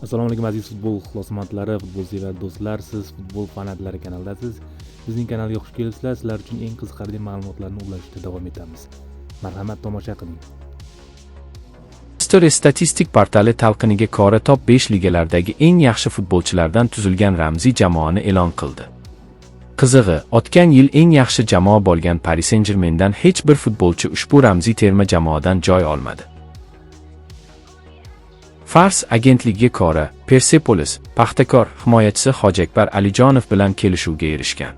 Assalomu alaykum aziz futbol ixlosmandlari, futbolsevar do'stlar, siz futbol fanatlari kanaldasiz. Bizning kanalga xush kelibsizlar. Sizlar uchun eng qiziqarli ma'lumotlarni ulashishda davom etamiz. Marhamat, tomosha qiling. Story statistik portali talqiniga kora top 5 ligalardagi eng yaxshi futbolchilardan tuzilgan ramziy jamoani e'lon qildi. Qizig'i, o'tgan yil eng yaxshi jamoa bo'lgan Paris Saint-Germaindan hech bir futbolchi ushbu ramziy terma jamoadan joy olmadi. Fars agentligiga ko'ra, Persepolis, Paxtakor himoyachisi Hojiakbar Alijonov bilan kelishuvga erishgan.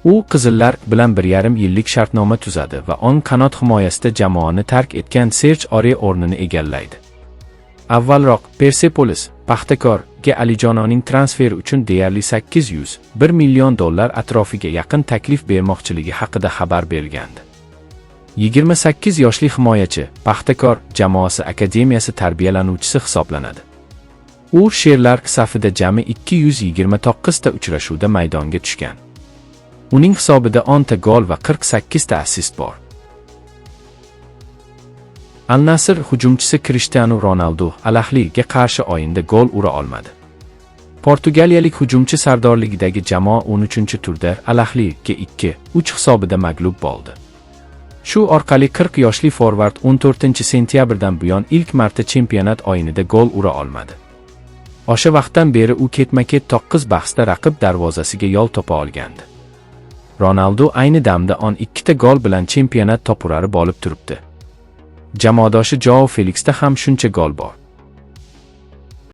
U qizillar bilan 1,5 yillik shartnoma tuzadi va o'ng qanot himoyasida jamoani tark etgan Serj Aurier o'rnini egallaydi. Avvalroq Persepolis, Paxtakorga Alijonovning transferi uchun deyarli $801 million atrofiga yaqin taklif bermoqchiligi haqida xabar bergandi. 28 yoshli himoyachi Paxtakor jamoasi akademiyasi tarbiyalanuvchisi hisoblanadi. U sherlar safida jami 229 ta uchrashuvda maydonga tushgan. Uning hisobida 10 ta gol va 48 ta assist bor. Al-Nasr hujumchisi Cristiano Ronaldo Al-Ahliga qarshi o'yinda gol ura olmadi. Portugaliyalik hujumchi sardorligidagi jamoa 13-turda Al-Ahliga 2-3 hisobida mag'lub bo'ldi. Shu orqali 40 yoshli forvard 14-sentyabrdan buyon ilk marta chempionat o'yinida gol ura olmadi. O'sha vaqtdan beri u ketma-ket 9 bahsda raqib darvozasiga yo'l topa olgandi. Ronaldo ayni damda 12 ta gol bilan chempionat topurari bo'lib turibdi. Jamoadoshi Joao Felixda ham shuncha gol bor.